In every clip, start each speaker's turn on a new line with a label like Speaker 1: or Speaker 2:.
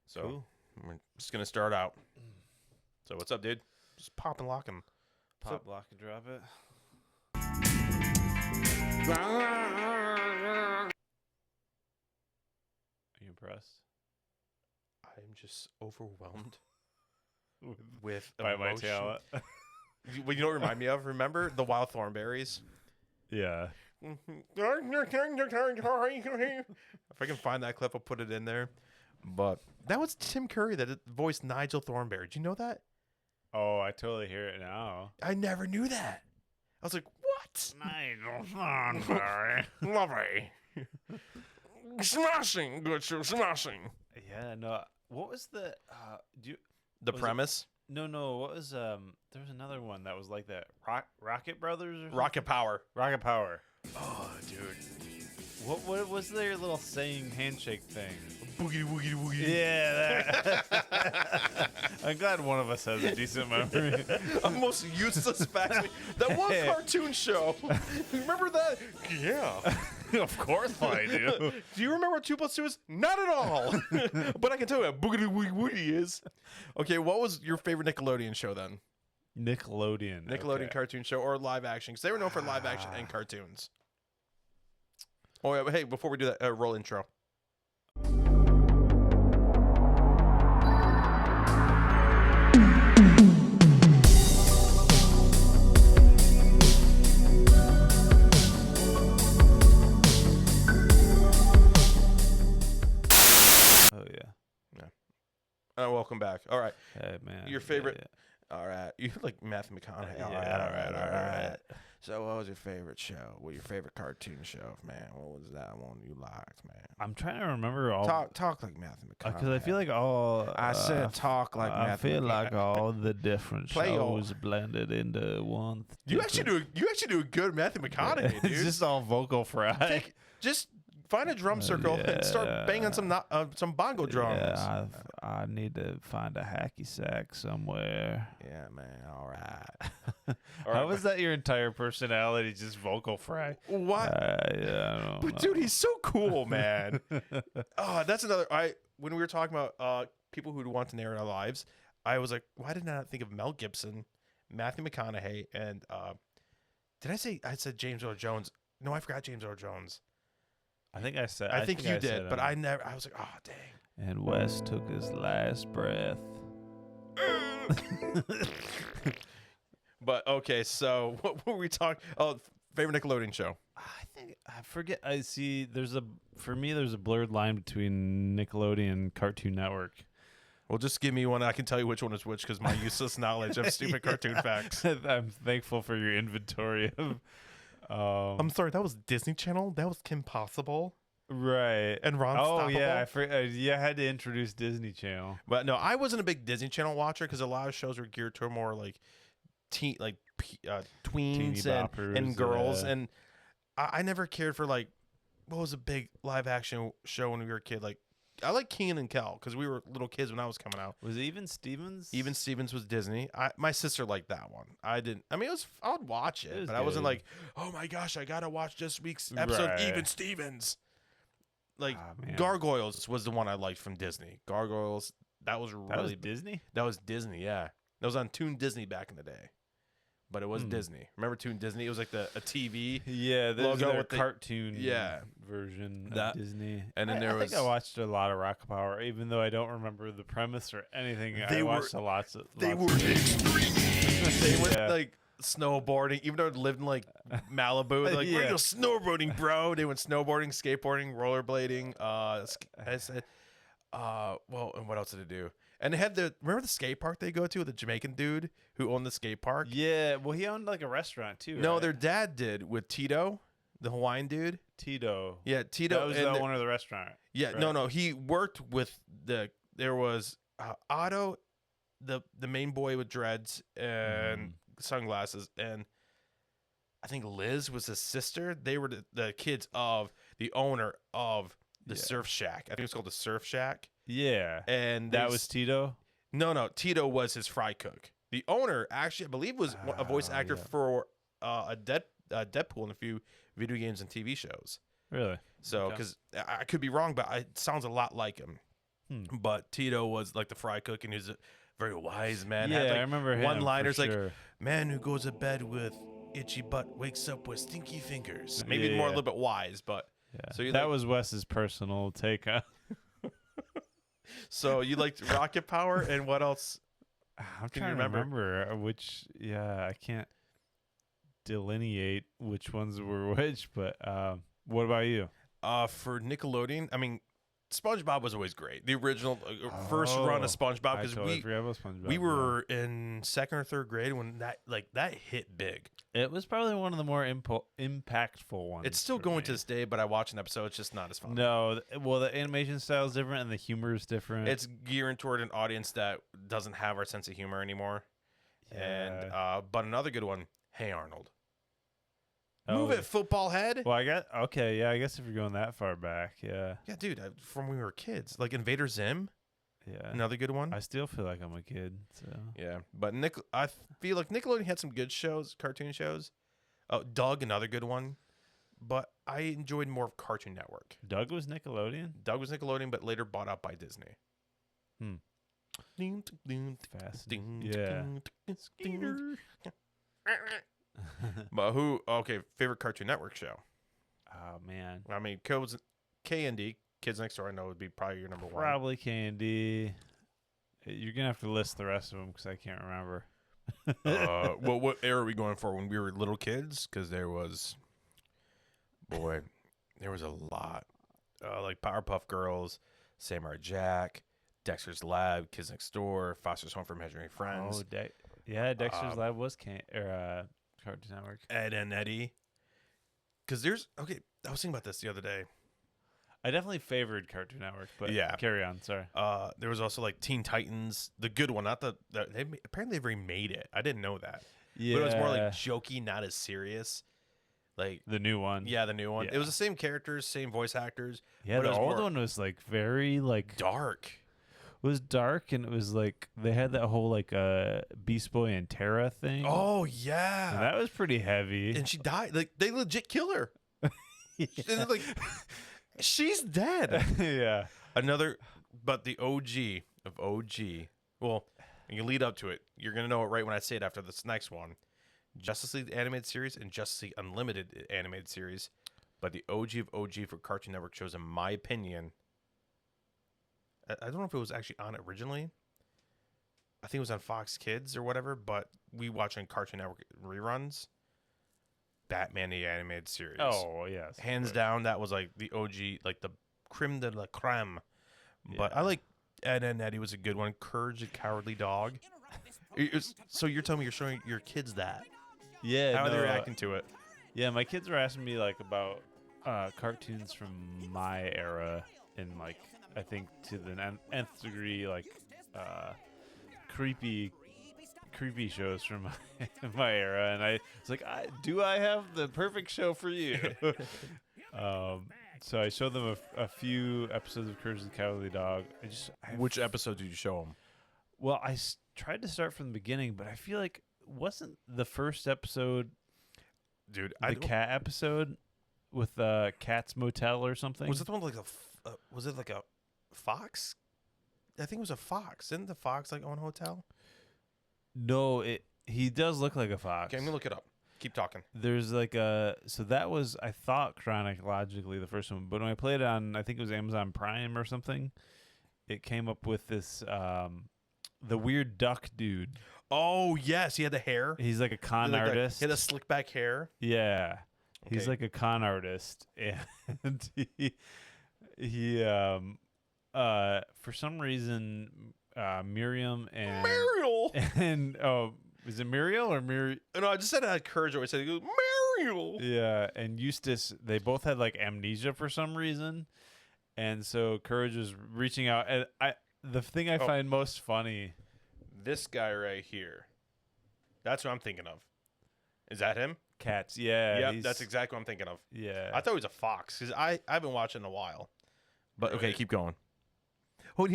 Speaker 1: So
Speaker 2: Cool.
Speaker 1: we're just gonna start out. So what's up, dude? Just pop and lock and
Speaker 2: Pop, lock, and drop it. Are you impressed?
Speaker 1: I'm just overwhelmed with
Speaker 2: By my
Speaker 1: emotion.
Speaker 2: talent?
Speaker 1: You know what it remind me of? Remember the wild thornberries?
Speaker 2: Yeah.
Speaker 1: If I can find that clip, I'll put it in there. But that was Tim Curry that voiced Nigel Thornberry. Did you know that?
Speaker 2: Oh, I totally hear it now.
Speaker 1: I never knew that. I was like, what?
Speaker 2: Nigel Thornberry.
Speaker 1: Lovely. Smashing. Good show. Smashing.
Speaker 2: Yeah, no. What was the
Speaker 1: The
Speaker 2: Was
Speaker 1: premise?
Speaker 2: No, what was there was another one that was like that. Rocket Brothers or something?
Speaker 1: Rocket Power.
Speaker 2: Rocket Power.
Speaker 1: Oh, dude.
Speaker 2: What was their little saying handshake thing?
Speaker 1: Boogie, woogie, woogie.
Speaker 2: Yeah, that. I'm glad one of us has a decent memory.
Speaker 1: A most useless fact. That one cartoon show. Remember that? Yeah.
Speaker 2: Of course I do.
Speaker 1: Do you remember what 2 + 2 is? Not at all. But I can tell you what Boogity Woogie Woogie is. Okay, what was your favorite Nickelodeon show then?
Speaker 2: Nickelodeon
Speaker 1: Cartoon show or live action? Because they were known for live action and cartoons. Oh, yeah, but hey, before we do that, roll intro.
Speaker 2: Oh yeah.
Speaker 1: Welcome back. All right.
Speaker 2: Hey man.
Speaker 1: Your favorite? All right. You like Matthew McConaughey. All right. So what was your favorite show? What your favorite cartoon show, man? What was that one you liked, man?
Speaker 2: I'm trying to remember all.
Speaker 1: Talk like Matthew McConaughey.
Speaker 2: Because I feel like all.
Speaker 1: I said talk like
Speaker 2: I
Speaker 1: Matthew
Speaker 2: feel like
Speaker 1: McConaughey.
Speaker 2: all the different
Speaker 1: Play
Speaker 2: shows blended into one.
Speaker 1: You actually do a good Matthew McConaughey, dude.
Speaker 2: It's just all vocal fry.
Speaker 1: Just find a drum circle and start banging some bongo drums.
Speaker 2: Yeah, I need to find a hacky sack somewhere.
Speaker 1: Yeah, man. All right.
Speaker 2: How was that your entire personality, just vocal fry?
Speaker 1: What?
Speaker 2: Yeah, I don't know.
Speaker 1: But dude, he's so cool, man. Oh, that's another. When we were talking about people who want to narrate our lives, I was like, why did I not think of Mel Gibson, Matthew McConaughey, and did I say James Earl Jones? No, I forgot James Earl Jones.
Speaker 2: I think I said.
Speaker 1: I think you did, but I never. I was like, oh dang.
Speaker 2: And Wes took his last breath.
Speaker 1: But okay, so what were we talking? Oh, favorite Nickelodeon show.
Speaker 2: I forget. I see. For me, there's a blurred line between Nickelodeon and Cartoon Network.
Speaker 1: Well, just give me one. I can tell you which one is which because my useless knowledge of stupid cartoon facts.
Speaker 2: I'm thankful for your inventory of.
Speaker 1: I'm sorry, that was Disney Channel. That was Kim Possible.
Speaker 2: Right.
Speaker 1: And Ron
Speaker 2: Oh
Speaker 1: Stoppable.
Speaker 2: yeah, I had to introduce Disney Channel.
Speaker 1: But no, I wasn't a big Disney Channel watcher because a lot of shows were geared to more like tweens and girls, and I never cared for like what was a big live action show when we were a kid. Like I like Kenan and Kel because we were little kids when I was coming out.
Speaker 2: Was it Even Stevens?
Speaker 1: Even Stevens was Disney. My sister liked that one. I didn't. I mean, I'd watch it, but I
Speaker 2: good.
Speaker 1: wasn't like, oh my gosh, I gotta watch this week's episode.
Speaker 2: Right.
Speaker 1: Even Stevens. Like
Speaker 2: man.
Speaker 1: Gargoyles was the one I liked from Disney. Gargoyles, that was really
Speaker 2: Disney.
Speaker 1: That was Disney, yeah. That was on Toon Disney back in the day, but it was Disney. Remember Toon Disney? It was like a TV.
Speaker 2: Yeah, there's
Speaker 1: logo
Speaker 2: a
Speaker 1: with the
Speaker 2: cartoon
Speaker 1: yeah
Speaker 2: version
Speaker 1: that
Speaker 2: of Disney.
Speaker 1: and then
Speaker 2: I
Speaker 1: there
Speaker 2: think I watched a lot of Rocket Power, even though I don't remember the premise or anything. I watched lots of.
Speaker 1: They were extreme. They went
Speaker 2: Yeah.
Speaker 1: like snowboarding, even though they lived in like Malibu. They're like, we're gonna go snowboarding, bro. They went snowboarding, skateboarding, rollerblading. I said, well, and what else did they do? And they had remember the skate park they go to with the Jamaican dude who owned the skate park?
Speaker 2: Yeah, well, he owned like a restaurant too.
Speaker 1: No,
Speaker 2: right?
Speaker 1: their dad did with Tito, the Hawaiian dude.
Speaker 2: Tito.
Speaker 1: Yeah, Tito.
Speaker 2: That was
Speaker 1: and
Speaker 2: the owner of the restaurant.
Speaker 1: Yeah,
Speaker 2: right?
Speaker 1: no. He worked with there was Otto, the main boy with dreads and sunglasses, and I think Liz was his sister. They were the kids of the owner of the Surf Shack. I think it's called the Surf Shack.
Speaker 2: Yeah.
Speaker 1: And
Speaker 2: that was Tito?
Speaker 1: No. Tito was his fry cook. The owner, actually, I believe, was a voice actor for Deadpool in a few video games and TV shows.
Speaker 2: Really?
Speaker 1: So, because I could be wrong, but it sounds a lot like him. But Tito was like the fry cook, and he was a very wise man.
Speaker 2: Yeah,
Speaker 1: Had, like,
Speaker 2: I remember him.
Speaker 1: one-liners
Speaker 2: for
Speaker 1: like,
Speaker 2: sure.
Speaker 1: "Man who goes to bed with itchy butt wakes up with stinky fingers." Maybe
Speaker 2: Yeah,
Speaker 1: more a
Speaker 2: yeah.
Speaker 1: little bit wise, but
Speaker 2: Yeah.
Speaker 1: So you
Speaker 2: that
Speaker 1: like-
Speaker 2: was Wes's personal take on.
Speaker 1: so you liked Rocket Power, and what else?
Speaker 2: I'm
Speaker 1: Can you
Speaker 2: trying to
Speaker 1: remember?
Speaker 2: remember which. Yeah, I can't delineate which ones were which. But what about you?
Speaker 1: For Nickelodeon, I mean, SpongeBob was always great. The original first run of SpongeBob,
Speaker 2: I
Speaker 1: because
Speaker 2: totally forgot about SpongeBob.
Speaker 1: we
Speaker 2: yeah.
Speaker 1: were in second or third grade when that hit big.
Speaker 2: It was probably one of the more impactful ones.
Speaker 1: It's still
Speaker 2: for
Speaker 1: going
Speaker 2: me.
Speaker 1: to this day, but I watch an episode. It's just not as fun.
Speaker 2: No, well, the animation style is different and the humor is different.
Speaker 1: It's gearing toward an audience that doesn't have our sense of humor anymore. And but another good one, Hey Arnold. Move it, football head.
Speaker 2: Well, I guess okay. Yeah, I guess if you're going that far back, yeah,
Speaker 1: Yeah, dude, from when we were kids, like Invader Zim,
Speaker 2: yeah.
Speaker 1: another good one.
Speaker 2: I still feel like I'm a kid. So
Speaker 1: Yeah, but I feel like Nickelodeon had some good shows, cartoon shows. Oh, Doug, another good one. But I enjoyed more of Cartoon Network.
Speaker 2: Doug was Nickelodeon.
Speaker 1: Doug was Nickelodeon, but later bought out by Disney.
Speaker 2: Fascinating. Yeah.
Speaker 1: But okay, favorite Cartoon Network show?
Speaker 2: Oh man,
Speaker 1: I mean, K&D, Kids Next Door, I know would be probably your number one.
Speaker 2: probably Candy. You're gonna have to list the rest of them because I can't remember.
Speaker 1: Well, what era are we going for when we were little kids? Because there was a lot. Like Powerpuff Girls, Samurai Jack, Dexter's Lab, Kids Next Door, Foster's Home for Imaginary Friends,
Speaker 2: Oh, yeah, Dexter's Lab was Cartoon Network.
Speaker 1: Ed and Eddie. Because I was thinking about this the other day.
Speaker 2: I definitely favored Cartoon Network, but
Speaker 1: Yeah.
Speaker 2: carry on. Sorry.
Speaker 1: There was also like Teen Titans, the good one, not apparently they've remade it. I didn't know that.
Speaker 2: Yeah,
Speaker 1: But it was more like jokey, not as serious. Like,
Speaker 2: the new one.
Speaker 1: yeah, the new one.
Speaker 2: Yeah.
Speaker 1: It was the same characters, same voice actors.
Speaker 2: Yeah,
Speaker 1: but it
Speaker 2: the
Speaker 1: was
Speaker 2: old
Speaker 1: more
Speaker 2: one was like very like
Speaker 1: dark.
Speaker 2: it was dark, and it was like they had that whole like Beast Boy and Terra thing.
Speaker 1: Oh yeah,
Speaker 2: and that was pretty heavy.
Speaker 1: and she died. Like they legit kill her.
Speaker 2: Yeah.
Speaker 1: And, like she's dead.
Speaker 2: Yeah.
Speaker 1: But the OG of OG. Well, and you lead up to it. You're gonna know it right when I say it after this next one. Justice League animated series and Justice League Unlimited animated series. But the OG of OG for Cartoon Network shows, in my opinion, I don't know if it was actually on originally. I think it was on Fox Kids or whatever, but we watch on Cartoon Network reruns. Batman the animated series.
Speaker 2: Oh yes.
Speaker 1: Hands down, that was like the OG, like the creme de la creme. But
Speaker 2: Yeah.
Speaker 1: I like Ed and Eddie was a good one. Courage the Cowardly Dog. So you're telling me you're showing your kids that?
Speaker 2: Yeah.
Speaker 1: How are they
Speaker 2: no,
Speaker 1: reacting to it?
Speaker 2: Yeah, my kids were asking me like about cartoons from my era, and like I think to the nth degree, like creepy shows from my era, and I was like, do I have the perfect show for you? So I showed them a few episodes of Courage the Cowardly Dog.
Speaker 1: Which episode did you show them?
Speaker 2: Well, I tried to start from the beginning, but I feel like wasn't the first episode
Speaker 1: Dude,
Speaker 2: the cat episode with Cat's Motel or something?
Speaker 1: was it the one like was it like a fox? I think it was a fox. Didn't the fox like own a hotel?
Speaker 2: No, he does look like a fox.
Speaker 1: Okay, I'm gonna look it up. Keep talking.
Speaker 2: There's like so that was, I thought, chronologically the first one, but when I played it on, I think it was Amazon Prime or something, it came up with this the weird duck dude.
Speaker 1: Oh yes, he had the hair.
Speaker 2: He's like a con artist.
Speaker 1: He had a slick back hair.
Speaker 2: Yeah, he's
Speaker 1: Okay.
Speaker 2: like a con artist, and he for some reason Miriam and
Speaker 1: Mariel.
Speaker 2: and is it Muriel or Muriel?
Speaker 1: No, I just said I had courage. I said, he goes, Mariel.
Speaker 2: Yeah, and Eustace, they both had like amnesia for some reason, and so Courage was reaching out. And the thing I find most funny,
Speaker 1: This guy right here. That's what I'm thinking of. Is that him?
Speaker 2: Cats. Yeah,
Speaker 1: Yeah, that's exactly what I'm thinking of.
Speaker 2: Yeah,
Speaker 1: I thought he was a fox because I haven't watched it in a while. But okay, keep going. Oh,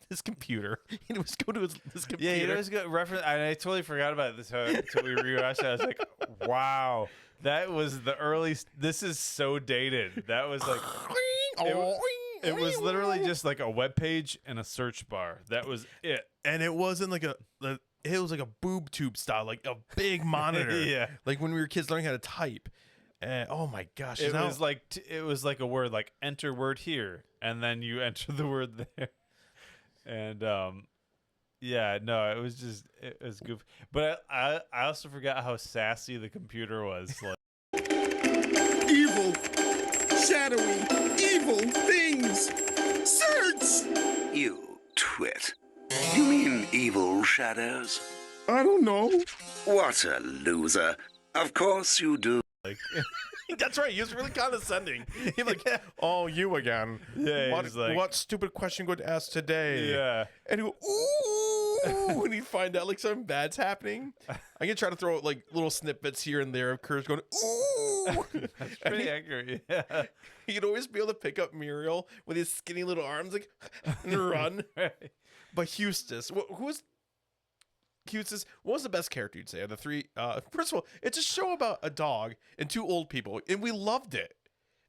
Speaker 1: this computer. He was go to this computer.
Speaker 2: yeah. You always got reference. I totally forgot about this until we rewatched it. I was like, wow, that was the early. This is so dated. That was like. It was literally just like a web page and a search bar. That was it.
Speaker 1: And it wasn't like it was like a boob tube style, like a big monitor.
Speaker 2: Yeah.
Speaker 1: Like when we were kids learning how to type. And oh my gosh,
Speaker 2: It was like it was like a word, like enter word here, and then you enter the word there. And yeah, no, it was goofy. But I also forgot how sassy the computer was. Like,
Speaker 3: Evil, shadowy, evil things. Search!
Speaker 4: You twit. You mean evil shadows?
Speaker 3: I don't know.
Speaker 4: What a loser. Of course you do.
Speaker 1: That's right. He was really condescending. He's like, "Oh, you again?
Speaker 2: Yeah,
Speaker 1: What,
Speaker 2: he's like-
Speaker 1: what stupid question going to ask today?"
Speaker 2: yeah.
Speaker 1: And he go, "Ooh," when he find out like something bad's happening. I'm gonna try to throw like little snippets here and there of Courage going, "Ooh."
Speaker 2: That's pretty accurate. Yeah.
Speaker 1: He'd always be able to pick up Muriel with his skinny little arms, like, and run.
Speaker 2: Right.
Speaker 1: But Eustace, who was Eustace? What was the best character you'd say of the three? First of all, it's a show about a dog and two old people, and we loved it.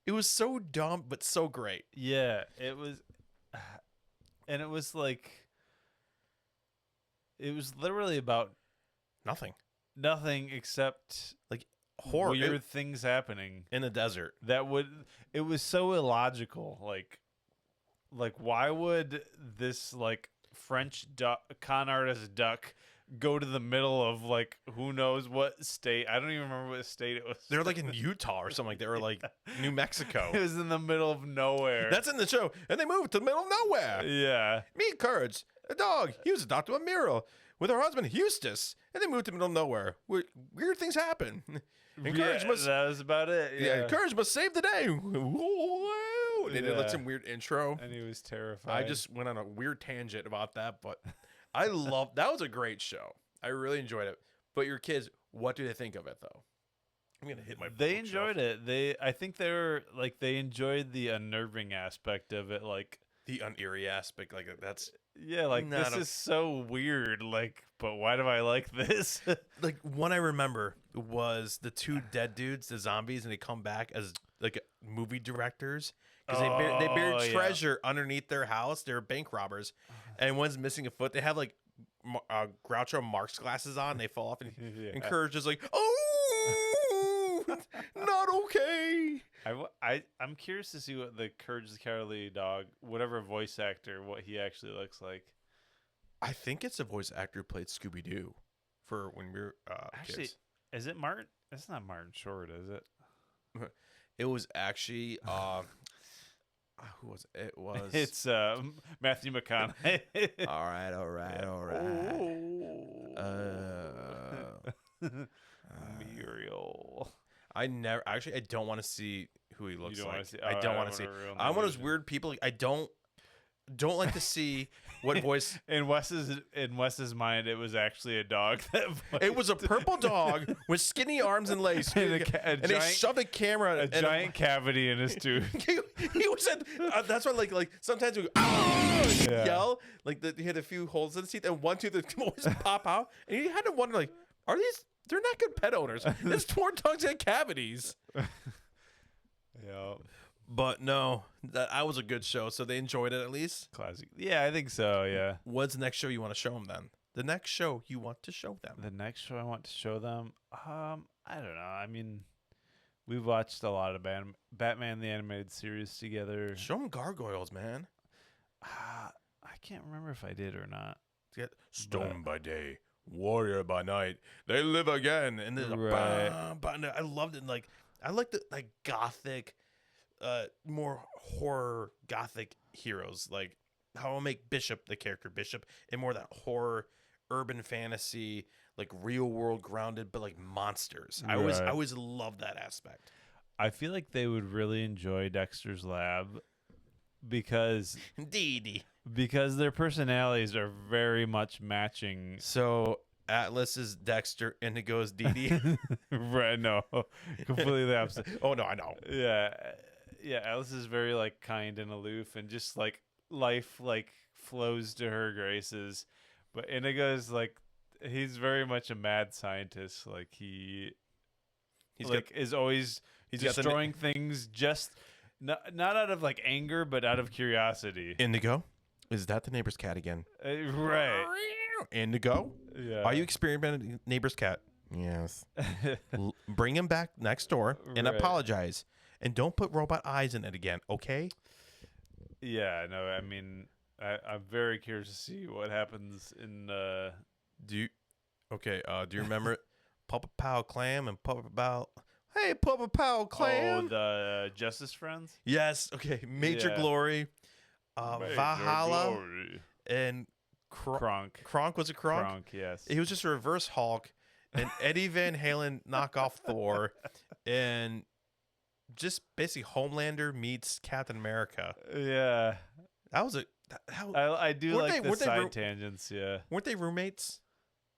Speaker 1: It was so dumb, but so great.
Speaker 2: Yeah, it was, and it was like, it was literally about
Speaker 1: Nothing.
Speaker 2: nothing except
Speaker 1: Like horror
Speaker 2: weird things happening.
Speaker 1: in the desert.
Speaker 2: It was so illogical. Like why would this like French con artist duck go to the middle of like who knows what state? I don't even remember what state it was.
Speaker 1: They're like in Utah or something like that, or like New Mexico.
Speaker 2: It was in the middle of nowhere.
Speaker 1: That's in the show, and they moved to the middle of nowhere.
Speaker 2: yeah.
Speaker 1: Meet Courage, a dog. He was adopted by Muriel with her husband Eustace, and they moved to the middle of nowhere. Weird things happen. And Courage must,
Speaker 2: that was about it.
Speaker 1: yeah, Courage must save the day. Whoa. They did like
Speaker 2: Yeah.
Speaker 1: some weird intro.
Speaker 2: And he was terrified.
Speaker 1: I just went on a weird tangent about that, but I love that was a great show. I really enjoyed it. But your kids, what do they think of it though? I'm gonna hit my.
Speaker 2: They enjoyed it. I think they enjoyed the unnerving aspect of it. Like,
Speaker 1: the uneery aspect, like that's
Speaker 2: yeah, like
Speaker 1: Not
Speaker 2: this
Speaker 1: a-
Speaker 2: is so weird. Like, but why do I like this?
Speaker 1: like one I remember was the two dead dudes, the zombies, and they come back as like movie directors because they
Speaker 2: Oh,
Speaker 1: buried
Speaker 2: yeah.
Speaker 1: treasure underneath their house. They're bank robbers, and one's missing a foot. They have like Groucho Marx glasses on. They fall off, and
Speaker 2: Yeah.
Speaker 1: and Courage is like, "Oh, not okay."
Speaker 2: I'm curious to see what the Courage the Cowardly Dog, whatever voice actor, what he actually looks like.
Speaker 1: I think it's a voice actor who played Scooby Doo for when we were
Speaker 2: Actually,
Speaker 1: kids.
Speaker 2: is it Martin? It's not Martin Short, is it?
Speaker 1: It was actually who was it? It was
Speaker 2: It's Matthew McConaughey.
Speaker 1: all right.
Speaker 2: Muriel.
Speaker 1: I don't want to see who he looks
Speaker 2: don't
Speaker 1: like.
Speaker 2: wanna see-
Speaker 1: I
Speaker 2: oh,
Speaker 1: don't
Speaker 2: I
Speaker 1: want to see.
Speaker 2: want a real
Speaker 1: I'm one of those
Speaker 2: name.
Speaker 1: weird people. Like, I don't like to see what voice.
Speaker 2: In Wes's mind, it was actually a dog.
Speaker 1: It was a purple dog with skinny arms and legs,
Speaker 2: And
Speaker 1: and they shoved a camera,
Speaker 2: a
Speaker 1: and
Speaker 2: giant cavity in his tooth.
Speaker 1: he was at, that's why like sometimes we go, "Ah!"
Speaker 2: Yeah.
Speaker 1: yell like he had a few holes in the teeth and one tooth would always pop out, and you had to wonder like, are these? They're not good pet owners. There's four dogs that have cavities.
Speaker 2: Yeah,
Speaker 1: But no, that was a good show, so they enjoyed it at least.
Speaker 2: classic. Yeah, I think so. Yeah.
Speaker 1: What's the next show you want to show them then? The next show you want to show them.
Speaker 2: The next show I want to show them, I don't know. I mean, we've watched a lot of Batman the Animated Series together.
Speaker 1: Show them Gargoyles, man.
Speaker 2: I can't remember if I did or not.
Speaker 1: Get Stone by day, warrior by night. They live again, and then
Speaker 2: Right.
Speaker 1: I loved it. Like I like the like gothic, more horror gothic heroes. Like how I'll make Bishop the character Bishop, and more that horror, urban fantasy, like real world grounded, but like monsters. I
Speaker 2: Right.
Speaker 1: always love that aspect.
Speaker 2: I feel like they would really enjoy Dexter's Lab because
Speaker 1: Indeed.
Speaker 2: their personalities are very much matching.
Speaker 1: So Atlas is Dexter, Indigo is Dee Dee.
Speaker 2: Right? No, completely the opposite.
Speaker 1: Oh no, I know.
Speaker 2: Yeah, Alice is very like kind and aloof, and just like life like flows to her graces. But Indigo is like he's very much a mad scientist. Like
Speaker 1: He's
Speaker 2: like is always
Speaker 1: he's got the
Speaker 2: destroying things just Not out of like anger, but out of curiosity.
Speaker 1: Indigo, is that the neighbor's cat again?
Speaker 2: Right.
Speaker 1: Indigo,
Speaker 2: Yeah.
Speaker 1: are you experimenting neighbor's cat? Yes. Bring him back next door and
Speaker 2: Right.
Speaker 1: apologize, and don't put robot eyes in it again. Okay.
Speaker 2: Yeah. No. I mean, I'm very curious to see what happens in.
Speaker 1: Do you remember Papa Pow Clam and Papa Pow? Hey, Papa Pow Clam.
Speaker 2: Oh, the Justice Friends.
Speaker 1: Yes. Okay. Major
Speaker 2: Yeah.
Speaker 1: Glory,
Speaker 2: Major
Speaker 1: Valhalla,
Speaker 2: Glory.
Speaker 1: and
Speaker 2: Kronk.
Speaker 1: Kronk, was it Kronk?
Speaker 2: Kronk. Yes.
Speaker 1: He was just a reverse Hulk, and Eddie Van Halen knockoff Thor, and just basically Homelander meets Captain America.
Speaker 2: Yeah.
Speaker 1: That was
Speaker 2: I do
Speaker 1: Weren't
Speaker 2: like
Speaker 1: they-
Speaker 2: the
Speaker 1: weren't they
Speaker 2: side
Speaker 1: ro-
Speaker 2: tangents. Yeah.
Speaker 1: weren't they roommates?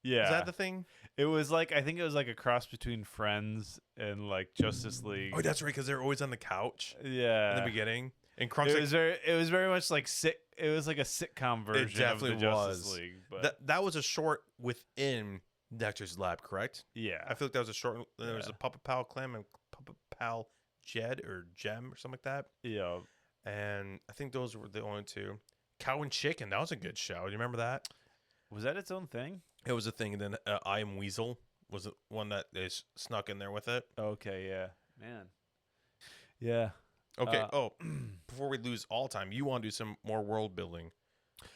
Speaker 2: Yeah.
Speaker 1: Is that the thing?
Speaker 2: It was like I think it was like a cross between Friends and like Justice League.
Speaker 1: Oh, that's right, because they're always on the couch
Speaker 2: Yeah.
Speaker 1: in the beginning, and Kronk's
Speaker 2: It was very much like it was like a sitcom version of
Speaker 1: definitely
Speaker 2: the Justice
Speaker 1: was.
Speaker 2: League. But
Speaker 1: that was a short within Dexter's Lab, correct?
Speaker 2: yeah.
Speaker 1: I feel like that was a short. There was
Speaker 2: Yeah.
Speaker 1: a Papa Pal Clam and Papa Pal Jed or Gem or something like that,
Speaker 2: Yeah.
Speaker 1: and I think those were the only two. Cow and Chicken, that was a good show. Do you remember that?
Speaker 2: Was that its own thing?
Speaker 1: It was a thing, and then I Am Weasel was the one that they snuck in there with it.
Speaker 2: Okay, yeah. Man. Yeah.
Speaker 1: Okay. Before we lose all time, you want to do some more world building?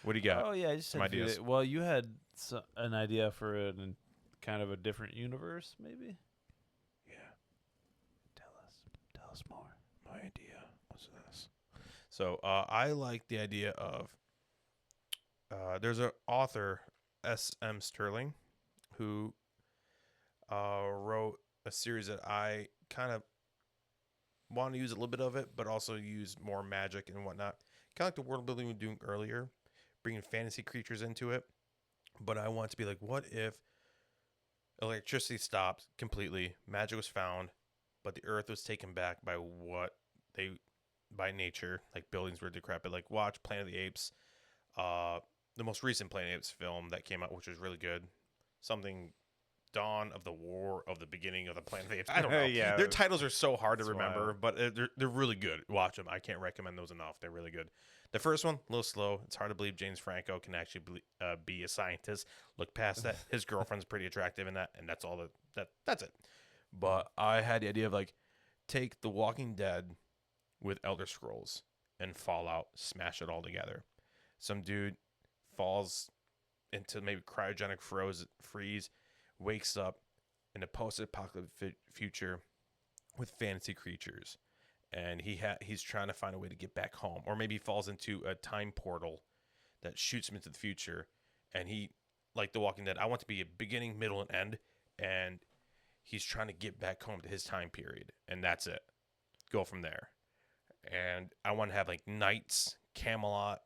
Speaker 1: What do you got?
Speaker 2: Oh yeah, I just
Speaker 1: some
Speaker 2: had a few
Speaker 1: ideas.
Speaker 2: Well, you had an idea for kind of a different universe, maybe.
Speaker 1: Yeah.
Speaker 2: Tell us more.
Speaker 1: My idea was this. So I like the idea of there's an author, S.M. Sterling, who wrote a series that I kind of want to use a little bit of it, but also use more magic and whatnot. Kind of like the world building we were doing earlier, bringing fantasy creatures into it. But I want it to be like, what if electricity stopped completely, magic was found, but the earth was taken back by nature, like buildings were decrepit. Like watch Planet of the Apes, the most recent Planet of the Apes film that came out, which was really good. Something Dawn of the War of the Beginning of the Planet of the Apes. I don't know.
Speaker 2: Yeah,
Speaker 1: Their titles are so hard to
Speaker 2: it's
Speaker 1: remember,
Speaker 2: wild.
Speaker 1: but they're really good. Watch them. I can't recommend those enough. They're really good. The first one, a little slow. It's hard to believe James Franco can actually be a scientist. Look past that. His girlfriend's pretty attractive in that, and that's all that's it. But I had the idea of like take The Walking Dead with Elder Scrolls and Fallout, smash it all together. Some dude falls into maybe cryogenic freeze, wakes up in a post-apocalyptic future with fantasy creatures, and he's trying to find a way to get back home, or maybe he falls into a time portal that shoots him into the future, and he, like The Walking Dead, I want to be a beginning, middle, and end, and he's trying to get back home to his time period, and that's it. Go from there. And I want to have like knights, Camelot,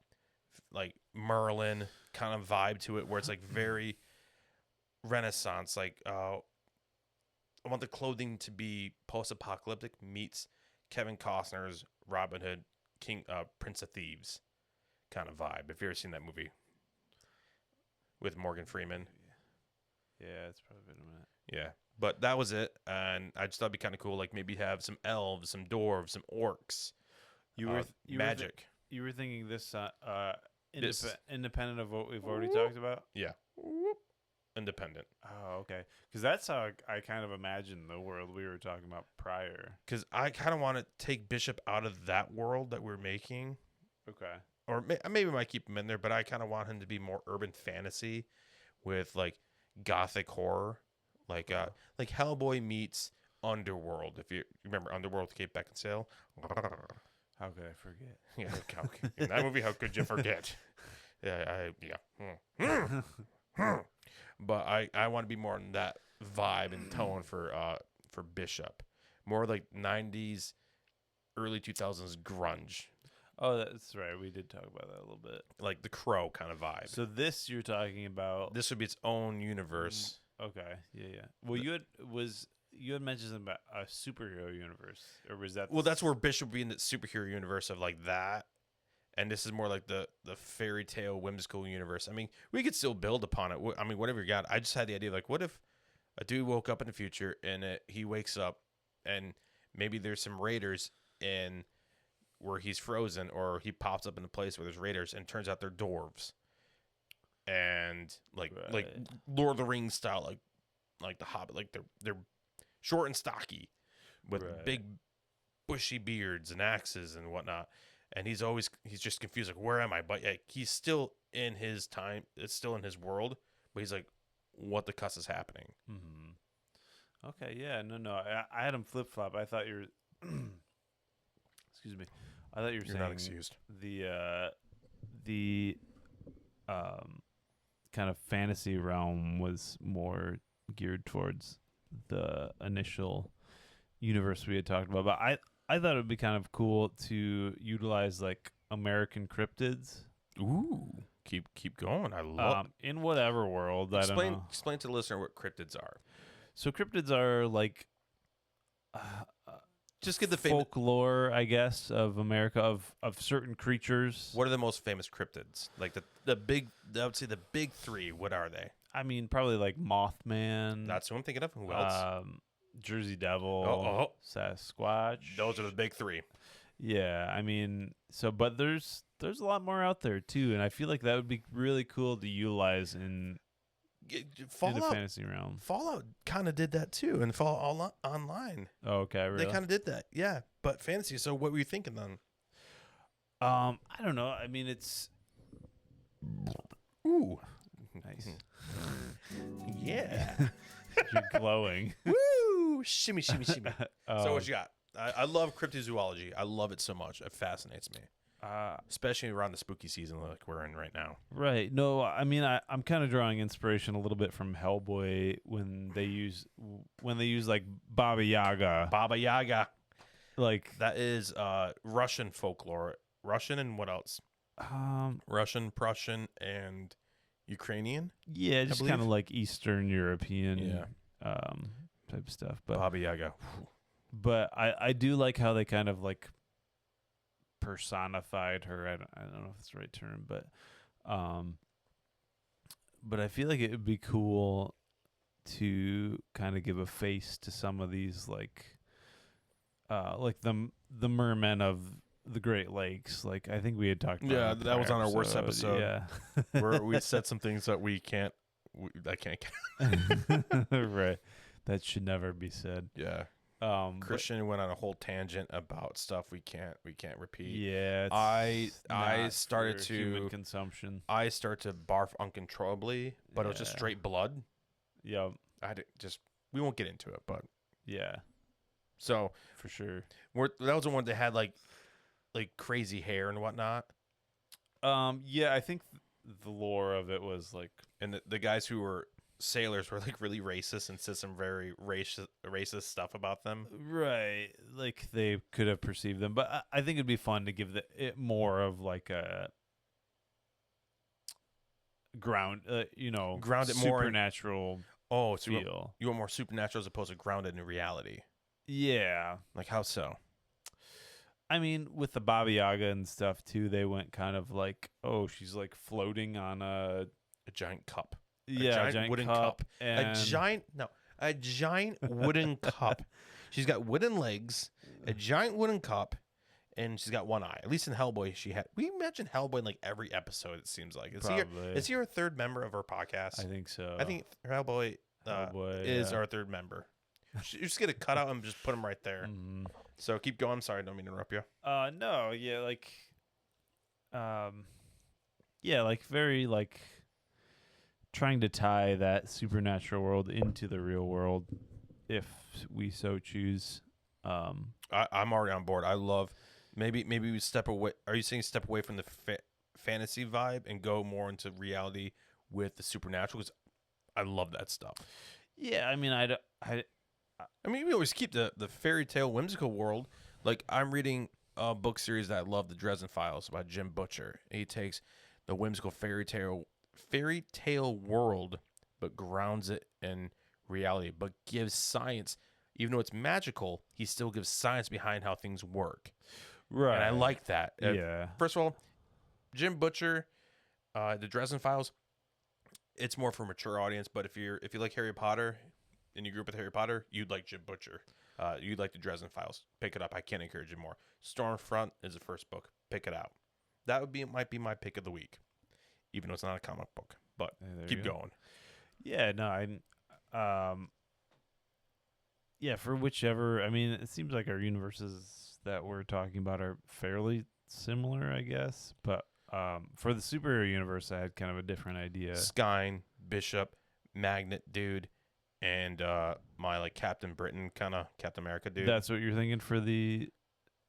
Speaker 1: like Merlin kind of vibe to it, where it's like very Renaissance. Like I want the clothing to be post-apocalyptic meets Kevin Costner's Robin Hood, Prince of Thieves kind of vibe. If you ever seen that movie with Morgan Freeman.
Speaker 2: Yeah, it's probably been a minute.
Speaker 1: Yeah. But that was it, and I just thought it'd be kind of cool. Like maybe have some elves, some dwarves, some orcs, magic.
Speaker 2: You were thinking this
Speaker 1: This-
Speaker 2: independent of what we've already talked about.
Speaker 1: Yeah, independent.
Speaker 2: Oh, okay. Because that's how I kind of imagine the world we were talking about prior.
Speaker 1: Because I kind of want to take Bishop out of that world that we're making,
Speaker 2: Okay.
Speaker 1: or maybe I might keep him in there. But I kind of want him to be more urban fantasy, with like gothic horror, like Hellboy meets Underworld. If you remember Underworld, Kate Beckinsale.
Speaker 2: How could I forget?
Speaker 1: Yeah, in that movie, how could you forget? Yeah. But I want to be more in that vibe and tone for Bishop, more like 90s, early 2000s grunge,
Speaker 2: Oh, that's right. We did talk about that a little bit.
Speaker 1: like the Crow kind of vibe.
Speaker 2: So this you're talking about.
Speaker 1: This would be its own universe.
Speaker 2: Okay. Yeah. Well, you had mentioned something about a superhero universe, or was that?
Speaker 1: Well, that's where Bishop would be in the superhero universe of like that. And this is more like the fairy tale whimsical universe. I mean, we could still build upon it. I mean, whatever you got. I just had the idea, like, what if a dude woke up in the future and he wakes up and maybe there's some raiders in where he's frozen, or he pops up in a place where there's raiders, and turns out they're dwarves, and like Lord of the Rings style, like the Hobbit, like they're short and stocky, with big bushy beards and axes and whatnot. And he's just confused, like, where am I? But he's still in his time. It's still in his world, but he's like, what the cuss is happening?
Speaker 2: Mm-hmm. Okay, yeah, no. I had him flip flop. I thought you were. Excuse me. I thought you were saying
Speaker 1: not excused.
Speaker 2: The kind of fantasy realm was more geared towards the initial universe we had talked about. But I thought it would be kind of cool to utilize like American cryptids.
Speaker 1: Ooh, keep going. I love
Speaker 2: in whatever world. I don't know.
Speaker 1: Explain to the listener what cryptids are.
Speaker 2: So cryptids are like
Speaker 1: just get the
Speaker 2: folklore, I guess, of America of certain creatures.
Speaker 1: What are the most famous cryptids? Like the big, I would say the big three. What are they?
Speaker 2: I mean, probably like Mothman.
Speaker 1: That's who I'm thinking of. Who else?
Speaker 2: Jersey Devil, Sasquatch.
Speaker 1: Those are the big three.
Speaker 2: Yeah, I mean, but there's a lot more out there too, and I feel like that would be really cool to utilize in the fantasy realm.
Speaker 1: Fallout kind of did that too, and Fallout Online.
Speaker 2: Oh, okay, really?
Speaker 1: They kind of did that, yeah. But fantasy. So what were you thinking then?
Speaker 2: I don't know. I mean, it's
Speaker 1: ooh,
Speaker 2: nice.
Speaker 1: Yeah.
Speaker 2: You're glowing.
Speaker 1: Woo! Shimmy, shimmy, shimmy. So what you got? I love cryptozoology. I love it so much. It fascinates me. Especially around the spooky season like we're in right now.
Speaker 2: Right. No, I mean I'm kind of drawing inspiration a little bit from Hellboy when they use like Baba Yaga.
Speaker 1: Baba Yaga.
Speaker 2: Like
Speaker 1: that is Russian folklore. Russian and what else? Russian, Prussian, and Ukrainian.
Speaker 2: Yeah, just kind of like Eastern European type stuff. But
Speaker 1: Baba Yaga.
Speaker 2: But I do like how they kind of like personified her. I don't know if that's the right term, but I feel like it would be cool to kind of give a face to some of these like the mermen of the Great Lakes. Like I think we had talked about.
Speaker 1: Yeah, that was on our worst episode.
Speaker 2: Yeah,
Speaker 1: where we said some things that we can't. I can't.
Speaker 2: Right, that should never be said.
Speaker 1: Yeah. Christian went on a whole tangent about stuff we can't repeat.
Speaker 2: Yeah,
Speaker 1: I started to
Speaker 2: human consumption.
Speaker 1: I started to barf uncontrollably, but it was just straight blood.
Speaker 2: Yep.
Speaker 1: We won't get into it, but
Speaker 2: yeah.
Speaker 1: So
Speaker 2: for sure,
Speaker 1: that was the one that had like crazy hair and whatnot.
Speaker 2: Yeah, I think the lore of it was like,
Speaker 1: and the guys who were sailors were like really racist and said some very racist stuff about them.
Speaker 2: Right, like they could have perceived them, but I think it'd be fun to give it more of like a grounded supernatural.
Speaker 1: So
Speaker 2: feel.
Speaker 1: You want more supernatural as opposed to grounded in reality.
Speaker 2: Yeah,
Speaker 1: like how so?
Speaker 2: I mean, with the Baba Yaga and stuff too, they went kind of like, oh, she's like floating on a
Speaker 1: giant cup.
Speaker 2: A giant
Speaker 1: wooden
Speaker 2: cup.
Speaker 1: A giant wooden cup. She's got wooden legs, a giant wooden cup, and she's got one eye. At least in Hellboy, she had. We mentioned Hellboy in like every episode. It seems like is he our third member of our podcast?
Speaker 2: I think so.
Speaker 1: I think Hellboy is our third member. You just get a cutout and just put him right there.
Speaker 2: Mm-hmm.
Speaker 1: So keep going. I'm sorry, I don't mean to interrupt you.
Speaker 2: No, yeah, like very like trying to tie that supernatural world into the real world, if we so choose.
Speaker 1: I'm already on board. I love. Maybe we step away. Are you saying step away from the fantasy vibe and go more into reality with the supernatural? Because I love that stuff.
Speaker 2: Yeah, I mean,
Speaker 1: I mean, we always keep the fairy tale whimsical world. Like I'm reading a book series that I love, The Dresden Files, by Jim Butcher. He takes the whimsical fairy tale world, but grounds it in reality, but gives science. Even though it's magical, he still gives science behind how things work.
Speaker 2: Right.
Speaker 1: And I like that.
Speaker 2: Yeah.
Speaker 1: First of all, Jim Butcher, The Dresden Files, it's more for a mature audience, but if you like Harry Potter, and you grew up with Harry Potter, you'd like Jim Butcher. You'd like the Dresden Files. Pick it up. I can't encourage you more. Stormfront is the first book. Pick it out. That might be my pick of the week, even though it's not a comic book. But
Speaker 2: There
Speaker 1: keep
Speaker 2: you go.
Speaker 1: going.
Speaker 2: Yeah, no, yeah, for whichever. I mean, it seems like our universes that we're talking about are fairly similar, I guess. But for the superhero universe, I had kind of a different idea.
Speaker 1: Skine, Bishop, Magnet dude, and my like Captain Britain kind of Captain America dude.
Speaker 2: That's what you're thinking for the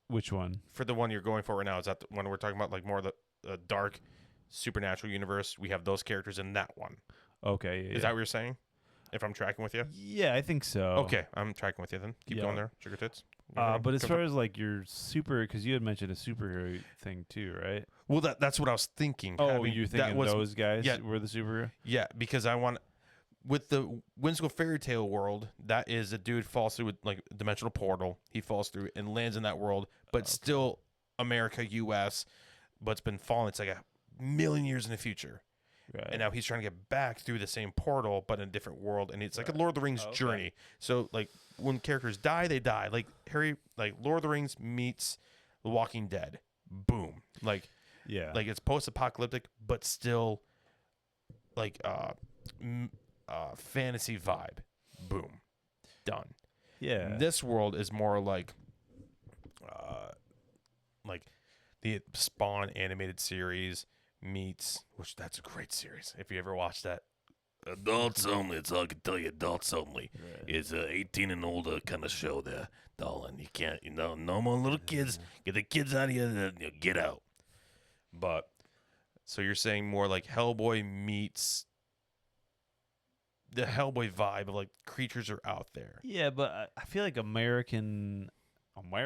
Speaker 2: which one?
Speaker 1: For the one you're going for right now. Is that the one we're talking about, like more of the dark supernatural universe? We have those characters in that one.
Speaker 2: Okay, yeah,
Speaker 1: Is that what you're saying? If I'm tracking with you?
Speaker 2: yeah, I think so.
Speaker 1: Okay, I'm tracking with you then. Keep
Speaker 2: Yeah.
Speaker 1: going there, sugar tits.
Speaker 2: But as far as like your because you had mentioned a superhero thing too, right?
Speaker 1: well, that's what I was thinking.
Speaker 2: Oh,
Speaker 1: having-
Speaker 2: you're
Speaker 1: that
Speaker 2: thinking
Speaker 1: was-
Speaker 2: those guys
Speaker 1: yeah.
Speaker 2: were the superhero?
Speaker 1: Yeah, because I want with the whimsical fairy tale world, that is a dude falls through with like a dimensional portal. He falls through and lands in that world, but still America, U.S. But it's been fallen. It's like a million years in the future,
Speaker 2: Right.
Speaker 1: and now he's trying to get back through the same portal, but in a different world. And it's like a Lord of the Rings
Speaker 2: Okay.
Speaker 1: journey. So like when characters die, they die. Like Lord of the Rings meets The Walking Dead. Boom. Like it's post-apocalyptic, but still like fantasy vibe. Boom. Done.
Speaker 2: yeah.
Speaker 1: This world is more like the Spawn animated series meets, which that's a great series. If you ever watched that. Adults only. It's all I can tell you. Adults only. It's a 18 and older kind of show there, darling. You can't, no more little kids. Get the kids out of here. Get out. But so you're saying more like Hellboy meets the Hellboy vibe of like creatures are out there.
Speaker 2: Yeah, but I feel like American. Why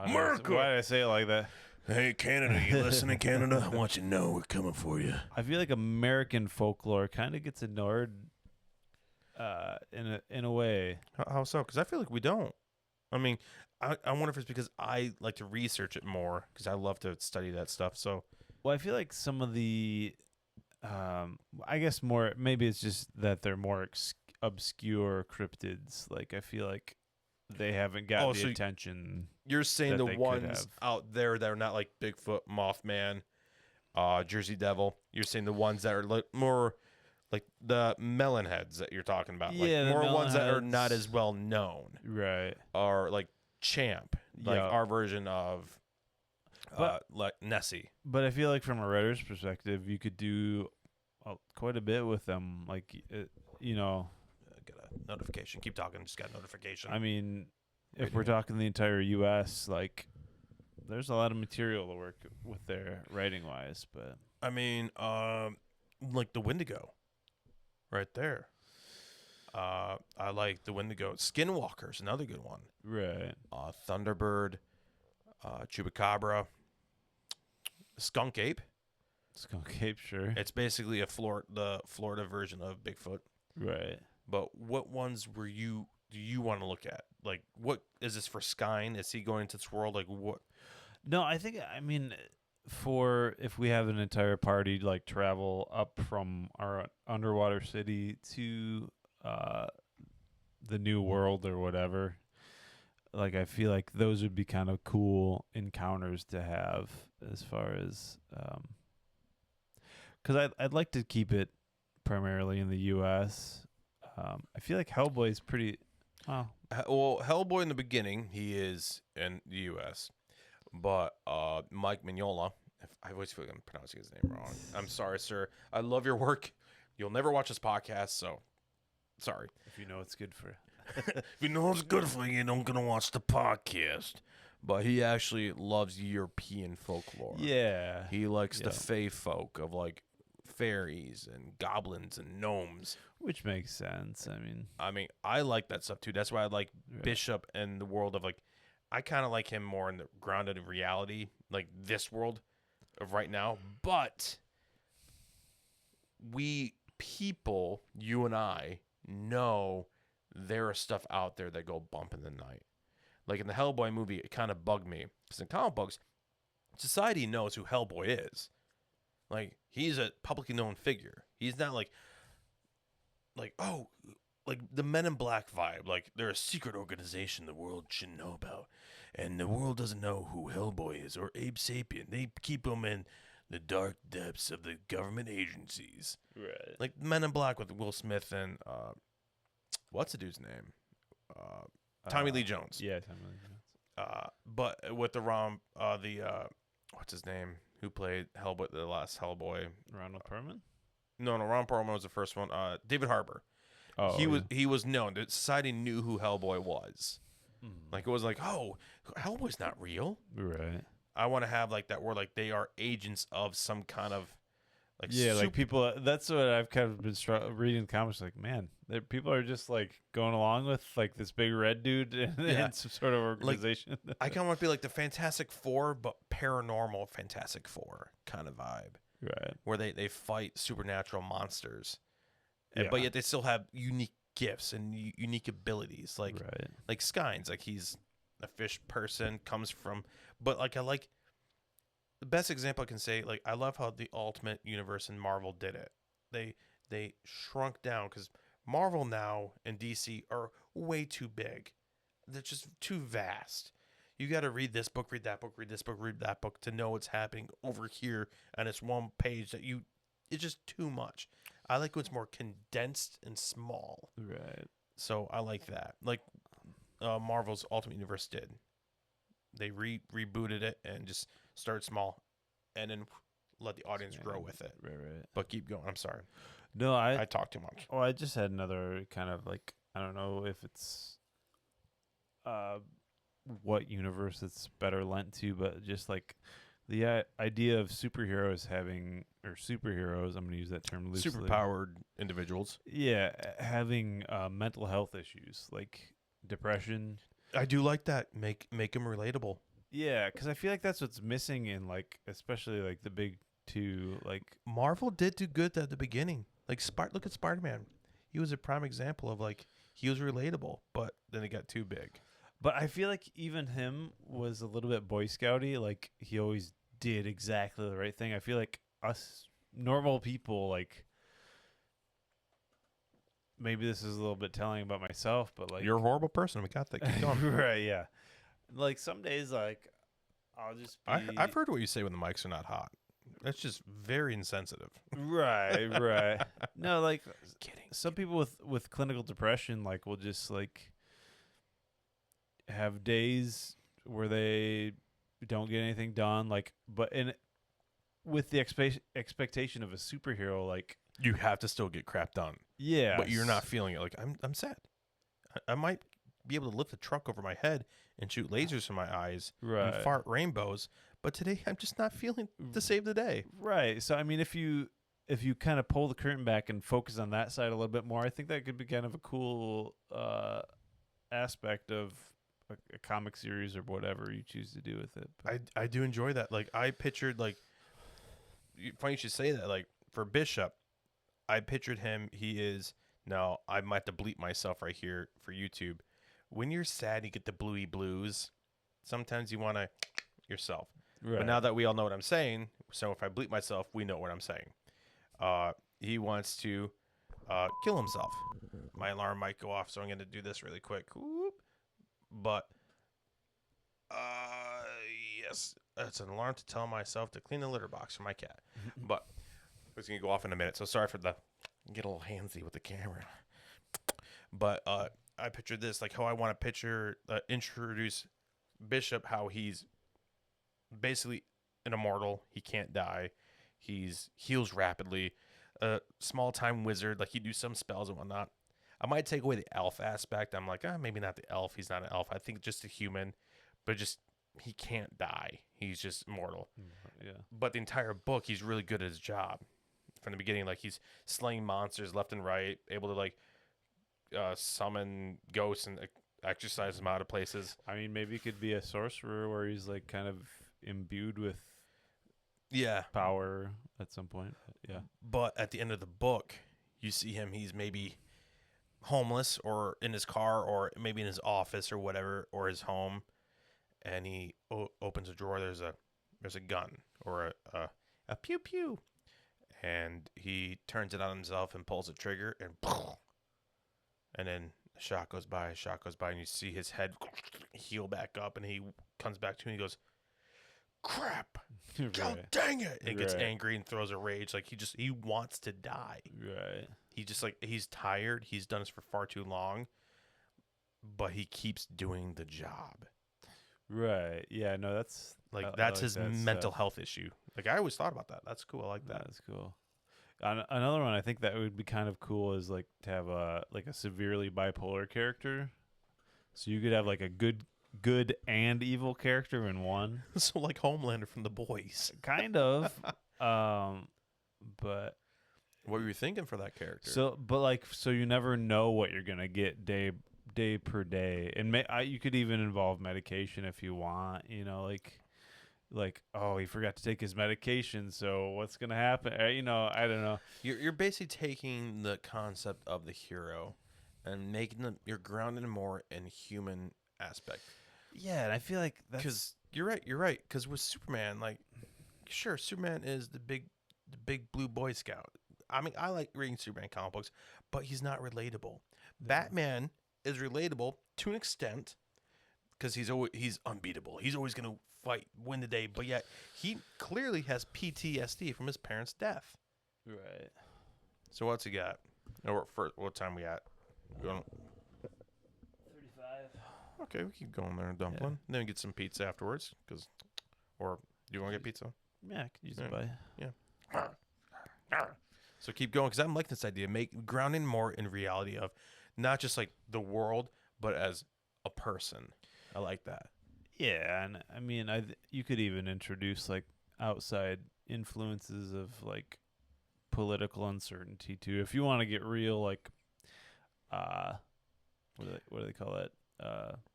Speaker 1: America!
Speaker 2: did I say it like that?
Speaker 1: Hey, Canada, you listening, Canada? I want you to know we're coming for you.
Speaker 2: I feel like American folklore kind of gets ignored, in a way.
Speaker 1: How so? Because I feel like we don't. I mean, I wonder if it's because I like to research it more because I love to study that stuff. So
Speaker 2: Well, I feel like some of the, I guess more. Maybe it's just that they're more obscure cryptids. Like I feel like they haven't got the
Speaker 1: so
Speaker 2: attention.
Speaker 1: you're saying
Speaker 2: that
Speaker 1: the
Speaker 2: they could
Speaker 1: ones
Speaker 2: have.
Speaker 1: out there that are not like Bigfoot, Mothman, Jersey Devil. You're saying the ones that are like more like the melon heads that you're talking about.
Speaker 2: Yeah,
Speaker 1: like
Speaker 2: the
Speaker 1: more
Speaker 2: melon
Speaker 1: ones that are not
Speaker 2: heads.
Speaker 1: as well known.
Speaker 2: Right.
Speaker 1: Are like Champ, like
Speaker 2: Yeah.
Speaker 1: our version of
Speaker 2: But-
Speaker 1: like Nessie.
Speaker 2: But I feel like from a writer's perspective, you could do quite a bit with them. Like, you know,
Speaker 1: Got a notification. Keep talking. Just got a notification.
Speaker 2: I mean, if
Speaker 1: Right
Speaker 2: we're
Speaker 1: here.
Speaker 2: talking the entire U.S., like, there's a lot of material to work with there writing wise. But
Speaker 1: I mean, like the Wendigo, right there. I like the Wendigo. Skinwalker's another good one.
Speaker 2: right,
Speaker 1: Thunderbird, Chupacabra, Skunk Ape.
Speaker 2: Skunk Ape, sure,
Speaker 1: It's basically the Florida version of Bigfoot.
Speaker 2: right.
Speaker 1: But what ones do you want to look at? Like, what is this for Skine? Is he going into this world? Like, what?
Speaker 2: No, I mean, for if we have an entire party like travel up from our underwater city to the new world or whatever, like I feel like those would be kind of cool encounters to have as far as because I'd like to keep it primarily in the U.S. I feel like Hellboy's pretty. Oh,
Speaker 1: Well, Hellboy in the beginning, he is in the U.S., but Mike Mignola, I always feel like I'm pronouncing his name wrong. I'm sorry, sir. I love your work. You'll never watch this podcast, so sorry.
Speaker 2: if you know it's good for.
Speaker 1: If you know it's good for you, don't gonna watch the podcast. But he actually loves European folklore.
Speaker 2: Yeah.
Speaker 1: He likes
Speaker 2: Yeah.
Speaker 1: the fae folk of like fairies and goblins and gnomes.
Speaker 2: Which makes sense. I mean,
Speaker 1: I like that stuff too. That's why I like
Speaker 2: Right.
Speaker 1: Bishop and the world of like, I kind of like him more in the grounded in reality, like this world of right now. But we people, you and I, know there is stuff out there that go bump in the night. Like in the Hellboy movie, it kind of bugged me because in comic books, society knows who Hellboy is. Like he's a publicly known figure. He's not like, oh, like the Men in Black vibe. Like they're a secret organization the world shouldn't know about, and the world doesn't know who Hellboy is or Abe Sapien. They keep them in the dark depths of the government agencies.
Speaker 2: Right.
Speaker 1: Like Men in Black with Will Smith and what's the dude's name? Tommy Lee Jones.
Speaker 2: Yeah, Tommy Lee Jones.
Speaker 1: But with the what's his name? Who played Hellboy, the last Hellboy?
Speaker 2: Ronald Perlman?
Speaker 1: No, Ron Perlman was the first one. David Harbour.
Speaker 2: Oh,
Speaker 1: He was known. The society knew who Hellboy was. Like it was like, oh, Hellboy's not real.
Speaker 2: Right.
Speaker 1: I want to have like that where like they are agents of some kind of like
Speaker 2: like people. That's what I've kind of been reading the comments. Like, man, people are just like going along with like this big red dude and some sort of organization.
Speaker 1: Like, I kind of want to be like the Fantastic Four, but paranormal Fantastic Four kind of vibe,
Speaker 2: right?
Speaker 1: Where they fight supernatural monsters,
Speaker 2: Yeah.
Speaker 1: but yet they still have unique gifts and unique abilities. Like
Speaker 2: Right.
Speaker 1: like Skynes, like he's a fish person, comes from, but like I like. The best example I can say, like I love how the Ultimate Universe and Marvel did it. They shrunk down because Marvel now and DC are way too big. They're just too vast. You got to read this book, read that book, read this book, read that book to know what's happening over here, and it's one page that you. It's just too much. I like when it's more condensed and small.
Speaker 2: Right.
Speaker 1: So I like that. Like Marvel's Ultimate Universe did. They rebooted it and just started small, and then let the audience grow with it.
Speaker 2: Right.
Speaker 1: But keep going. I'm sorry.
Speaker 2: No,
Speaker 1: I talk too much.
Speaker 2: Oh, I just had another kind of like, I don't know if it's what universe it's better lent to, but just like the idea of superheroes having, or superheroes, I'm going to use that term loosely.
Speaker 1: Superpowered individuals.
Speaker 2: Yeah, having mental health issues like depression.
Speaker 1: I do like that. Make them relatable.
Speaker 2: Yeah, because I feel like that's what's missing in like, especially like the big two, like
Speaker 1: Marvel did do good at the beginning. Like look at Spider-Man. He was a prime example of like he was relatable, but then it got too big.
Speaker 2: But I feel like even him was a little bit Boy Scouty. Like he always did exactly the right thing. I feel like us normal people, like maybe this is a little bit telling about myself, but like
Speaker 1: You're a horrible person. We got that. Keep going.
Speaker 2: right? Yeah. Like some days, like I'll just be
Speaker 1: I've heard what you say when the mics are not hot. That's just very insensitive.
Speaker 2: right. No, like
Speaker 1: Kidding.
Speaker 2: some people with clinical depression, like will just like have days where they don't get anything done, like with the expectation of a superhero, like
Speaker 1: You have to still get crap done.
Speaker 2: yeah,
Speaker 1: But you're not feeling it. Like I'm sad. I might be able to lift a truck over my head and shoot lasers from my eyes
Speaker 2: Right.
Speaker 1: and fart rainbows. But today I'm just not feeling to save the day.
Speaker 2: right. So I mean, if you kind of pull the curtain back and focus on that side a little bit more, I think that could be kind of a cool aspect of a comic series or whatever you choose to do with it. But
Speaker 1: I do enjoy that. Like I pictured funny you should say that. Like for Bishop, I pictured him. He is now. I might have to bleep myself right here for YouTube. When you're sad, you get the bluey blues. Sometimes you want to yourself.
Speaker 2: right.
Speaker 1: But now that we all know what I'm saying, so if I bleep myself, we know what I'm saying. He wants to kill himself. My alarm might go off, so I'm going to do this really quick. Whoop. But, yes, it's an alarm to tell myself to clean the litter box for my cat. But it's going to go off in a minute, so sorry for get a little handsy with the camera. But I pictured this, like how I want to introduce Bishop, how he's basically an immortal. He can't die. Heals rapidly. A small-time wizard, like he do some spells and whatnot. I might take away the elf aspect. I'm like, maybe not the elf. He's not an elf. I think just a human, but just he can't die. He's just immortal.
Speaker 2: Yeah.
Speaker 1: But the entire book, he's really good at his job. From the beginning, like he's slaying monsters left and right, able to like summon ghosts and exorcise them out of places.
Speaker 2: I mean, maybe it could be a sorcerer where he's like kind of imbued with power at some point. Yeah.
Speaker 1: But at the end of the book, you see him. He's maybe homeless or in his car or maybe in his office or whatever, or his home. And he opens a drawer. There's a gun or a pew pew. And he turns it on himself and pulls the trigger and And then a shot goes by, and you see his head heal back up, and he comes back to me and he goes, crap. God
Speaker 2: Right.
Speaker 1: dang it. And gets
Speaker 2: Right.
Speaker 1: angry and throws a rage. Like he wants to die.
Speaker 2: Right.
Speaker 1: He just like he's tired. He's done this for far too long. But he keeps doing the job.
Speaker 2: Right. Yeah. No, that's
Speaker 1: Like
Speaker 2: I
Speaker 1: that's
Speaker 2: like
Speaker 1: his
Speaker 2: that
Speaker 1: mental
Speaker 2: stuff.
Speaker 1: health issue. Like I always thought about that. That's cool. I like that.
Speaker 2: That's cool. Another one I think that would be kind of cool is like to have a severely bipolar character. So you could have like a good and evil character in one.
Speaker 1: So like Homelander from The Boys.
Speaker 2: Kind of. But
Speaker 1: What were you thinking for that character?
Speaker 2: so you never know what you're gonna get day per day, and you could even involve medication if you want. You know, like oh, he forgot to take his medication, so what's gonna happen? I don't know.
Speaker 1: You're basically taking the concept of the hero and making them you're grounded more in human aspect.
Speaker 2: Yeah, and I feel like that's
Speaker 1: Because you're right. Because with Superman, like, sure, Superman is the big blue Boy Scout. I mean, I like reading Superman comic books, but he's not relatable. Batman is relatable to an extent because he's unbeatable. He's always gonna win the day. But yet he clearly has PTSD from his parents' death.
Speaker 2: right.
Speaker 1: So what's he got? Or what time we at? We going-
Speaker 2: 35.
Speaker 1: Okay, we keep going there, Dumpling. Then we get some pizza afterwards. Or do you want to get pizza?
Speaker 2: Yeah, I could use
Speaker 1: Yeah.
Speaker 2: it by.
Speaker 1: So keep going because I'm liking this idea. Make grounding more in reality of not just like the world, but as a person. I like that.
Speaker 2: Yeah, and I mean, you could even introduce like outside influences of like political uncertainty too. If you want to get real, like, what do they call it?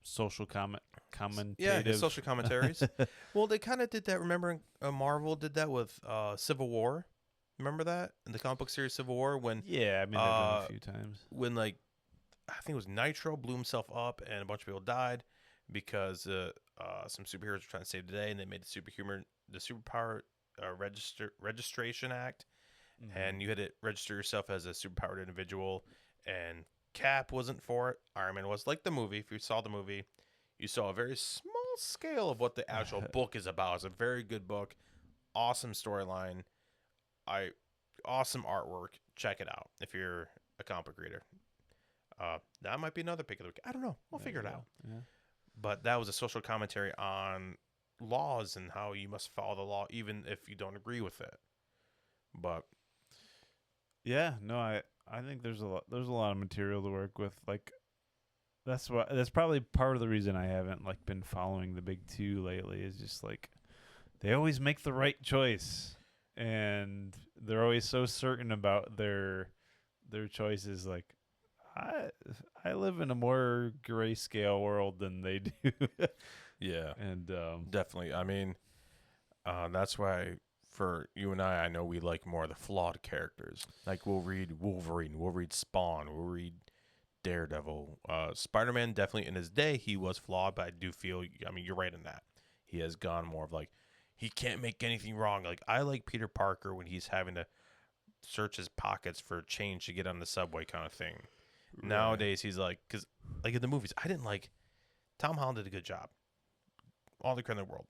Speaker 2: Social commentative.
Speaker 1: Yeah, social commentaries. Well, they kind of did that. Remember, Marvel did that with Civil War. Remember that in the comic book series Civil War when
Speaker 2: Yeah, I mean, they've done it a few times.
Speaker 1: when like I think it was Nitro blew himself up and a bunch of people died because some superheroes were trying to save the day and they made the superpower registration act, and you had to register yourself as a superpowered individual, and Cap wasn't for it. Iron Man was. Like the movie, if you saw the movie, you saw a very small scale of what the actual book is about. It's a very good book, awesome storyline, awesome artwork. Check it out if you're a comic book reader. That might be another pick of the week. I don't know. We'll figure it out.
Speaker 2: Yeah.
Speaker 1: But that was a social commentary on laws and how you must follow the law even if you don't agree with it. But
Speaker 2: Yeah, no, I think there's a lot of material to work with. Like that's probably part of the reason I haven't like been following the big two lately is just like they always make the right choice and they're always so certain about their choices. Like I live in a more grayscale world than they do.
Speaker 1: yeah,
Speaker 2: And
Speaker 1: definitely. I mean, that's why for you and I know we like more of the flawed characters. Like we'll read Wolverine, we'll read Spawn, we'll read Daredevil. Spider-Man definitely in his day he was flawed, but I do feel I mean you're right in that he has gone more of like he can't make anything wrong. Like I like Peter Parker when he's having to search his pockets for change to get on the subway kind of thing. Nowadays he's like because like in the movies I didn't like Tom Holland did a good job, all the credit in the world,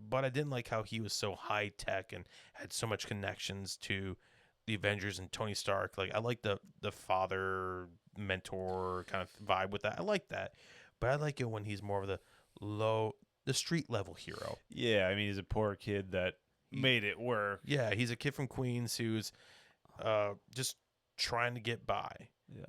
Speaker 1: but I didn't like how he was so high tech and had so much connections to the Avengers and Tony Stark. Like I like the father mentor kind of vibe with that. I like that, but I like it when he's more of the street level hero.
Speaker 2: yeah, I mean he's a poor kid that made it work.
Speaker 1: Yeah, he's a kid from Queens who's just trying to get by.
Speaker 2: Yeah.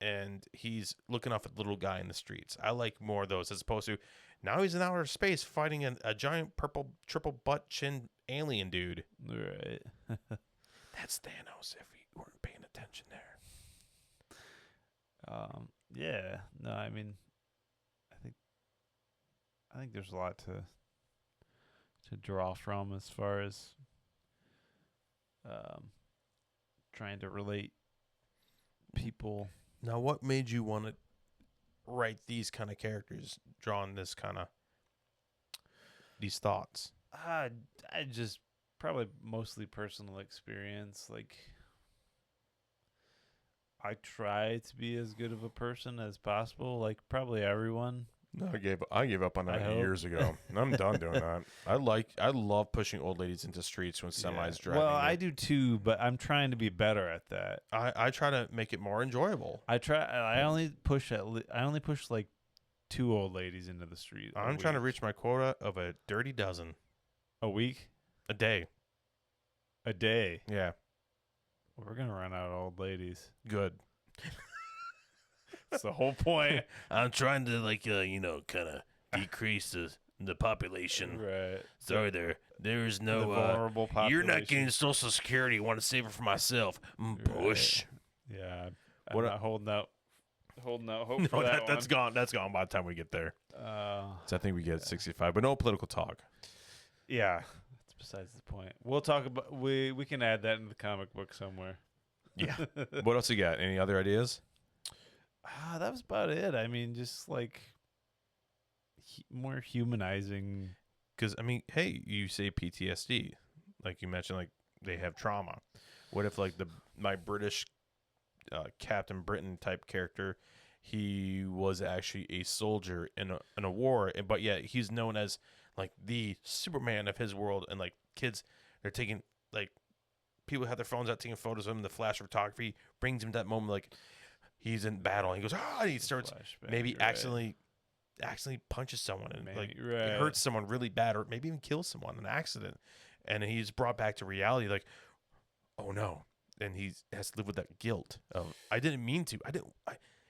Speaker 1: And he's looking off at the little guy in the streets. I like more of those as opposed to now he's in outer space fighting a giant purple triple butt chin alien dude.
Speaker 2: Right.
Speaker 1: That's Thanos if we weren't paying attention there.
Speaker 2: Yeah. No, I mean I think there's a lot to draw from as far as trying to relate people.
Speaker 1: Now, what made you want to write these kind of characters, drawing this kind of these thoughts?
Speaker 2: I just probably mostly personal experience. Like I try to be as good of a person as possible, like probably everyone.
Speaker 1: No, I gave up on
Speaker 2: I
Speaker 1: that
Speaker 2: hope.
Speaker 1: years ago. I'm done doing that. I love pushing old ladies into streets when semis driving.
Speaker 2: Well,
Speaker 1: you.
Speaker 2: I do too, but I'm trying to be better at that.
Speaker 1: I try to make it more enjoyable.
Speaker 2: I only push like 2 old ladies into the street.
Speaker 1: I'm trying to reach my quota of a dirty dozen
Speaker 2: a week,
Speaker 1: a day.
Speaker 2: a day.
Speaker 1: Yeah,
Speaker 2: We're gonna run out of old ladies.
Speaker 1: good.
Speaker 2: That's the whole point.
Speaker 1: I'm trying to kind of decrease the population.
Speaker 2: Right.
Speaker 1: Sorry, there's
Speaker 2: The
Speaker 1: no
Speaker 2: vulnerable population.
Speaker 1: you're not getting Social Security. I want to save it for myself. Push.
Speaker 2: Yeah. I'm
Speaker 1: What
Speaker 2: not holding out hope
Speaker 1: No,
Speaker 2: for that
Speaker 1: that's gone. That's gone by the time we get there. So I think we get 65, but no political talk.
Speaker 2: Yeah. That's besides the point. We'll talk about we can add that in the comic book somewhere.
Speaker 1: Yeah. What else you got? Any other ideas?
Speaker 2: That was about it. I mean, just like more humanizing.
Speaker 1: Because I mean, hey, you say PTSD, like you mentioned, like they have trauma. What if like my British Captain Britain type character, he was actually a soldier in a war, but yet he's known as like the Superman of his world, and like kids, they're taking like people have their phones out taking photos of him. The flash photography brings him to that moment like he's in battle. And he goes and he starts
Speaker 2: Flashback,
Speaker 1: maybe
Speaker 2: right.
Speaker 1: accidentally punches someone and
Speaker 2: Maybe,
Speaker 1: like
Speaker 2: right.
Speaker 1: it hurts someone really bad, or maybe even kills someone in an accident, and he's brought back to reality like, oh no, and he has to live with that guilt of I didn't mean to.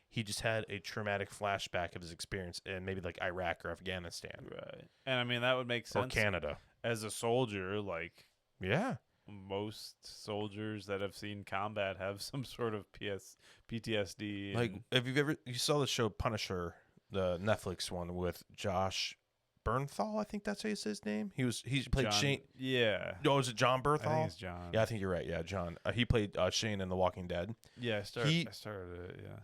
Speaker 1: He just had a traumatic flashback of his experience in maybe like Iraq or Afghanistan
Speaker 2: Right. And I mean that would make
Speaker 1: or
Speaker 2: sense
Speaker 1: Canada.
Speaker 2: as a soldier. Like
Speaker 1: Yeah,
Speaker 2: most soldiers that have seen combat have some sort of PTSD.
Speaker 1: like
Speaker 2: and-
Speaker 1: if you saw the show Punisher, the Netflix one with Josh Bernthal, I think that's his name. He played
Speaker 2: John-
Speaker 1: Shane.
Speaker 2: Yeah.
Speaker 1: Oh, is it John Bernthal?
Speaker 2: I think it's John.
Speaker 1: Yeah, I think you're right. Yeah, John. He played Shane in The Walking Dead.
Speaker 2: Yeah, I started it, yeah.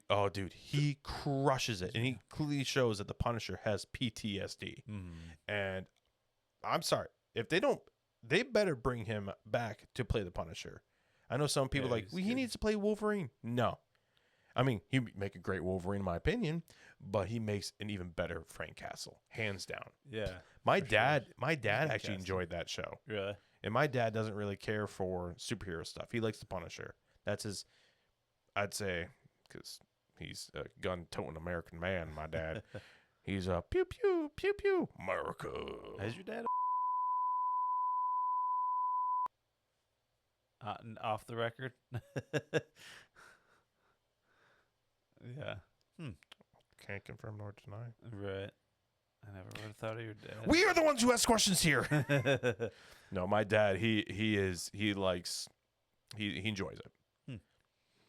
Speaker 1: Oh, dude, he crushes it, and he clearly shows that the Punisher has PTSD. And I'm sorry if they don't, they better bring him back to play the Punisher. I know some people
Speaker 2: Yeah,
Speaker 1: like
Speaker 2: he's
Speaker 1: well, he
Speaker 2: good.
Speaker 1: needs to play Wolverine. No, I mean he'd make a great Wolverine in my opinion, but he makes an even better Frank Castle, hands down.
Speaker 2: Yeah.
Speaker 1: My
Speaker 2: For sure.
Speaker 1: dad actually
Speaker 2: Castle.
Speaker 1: enjoyed that show.
Speaker 2: Really?
Speaker 1: And my dad doesn't really care for superhero stuff. He likes the Punisher. That's his, I'd say, because he's a gun-toting American man, my dad. He's a pew, pew, pew, pew, America.
Speaker 2: Has your dad off the record? Yeah.
Speaker 1: Can't confirm nor deny.
Speaker 2: Right. I never would have thought of your dad.
Speaker 1: We are the ones who ask questions here. No, my dad, he enjoys it.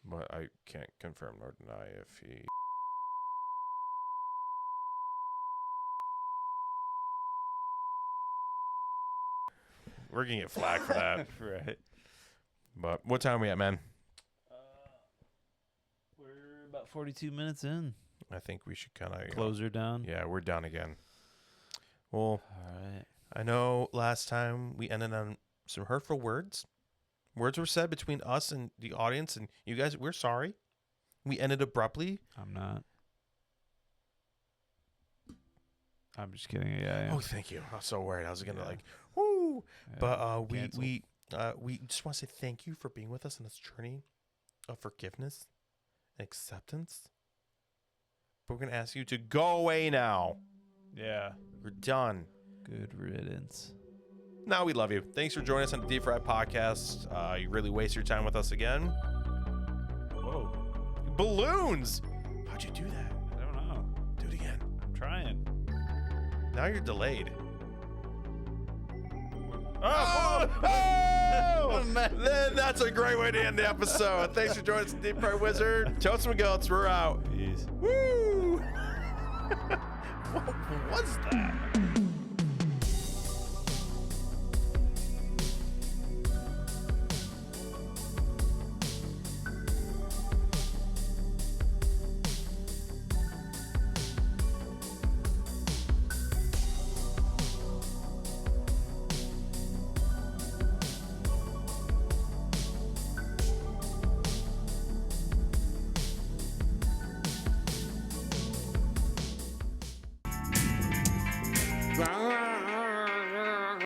Speaker 1: But I can't confirm nor deny if he... We're going to get flagged for that.
Speaker 2: Right.
Speaker 1: But what time are we at, man?
Speaker 2: We're about 42 minutes in.
Speaker 1: I think we should kind of...
Speaker 2: Close her down.
Speaker 1: Yeah, we're down again. Well,
Speaker 2: All right.
Speaker 1: I know last time we ended on some hurtful words. Words were said between us and the audience, and you guys, we're sorry. We ended abruptly.
Speaker 2: I'm not. I'm just kidding. Yeah, I am.
Speaker 1: Oh, thank you. I was so worried. I was gonna like, woo.
Speaker 2: Yeah.
Speaker 1: But
Speaker 2: Canceled.
Speaker 1: we just want to say thank you for being with us on this journey of forgiveness and acceptance. But we're gonna ask you to go away now.
Speaker 2: Yeah.
Speaker 1: We're done.
Speaker 2: Good riddance.
Speaker 1: Now we love you. Thanks for joining us on the Deep Fried Podcast. You really waste your time with us again.
Speaker 2: Whoa.
Speaker 1: Balloons. How'd you do that?
Speaker 2: I don't know.
Speaker 1: Do it again.
Speaker 2: I'm trying.
Speaker 1: Now you're delayed.
Speaker 2: Oh!
Speaker 1: Then that's a great way to end the episode. Thanks for joining us, Deep Fried Wizard. Toast and goats. We're out.
Speaker 2: Peace.
Speaker 1: Woo! What was that?
Speaker 3: Bye.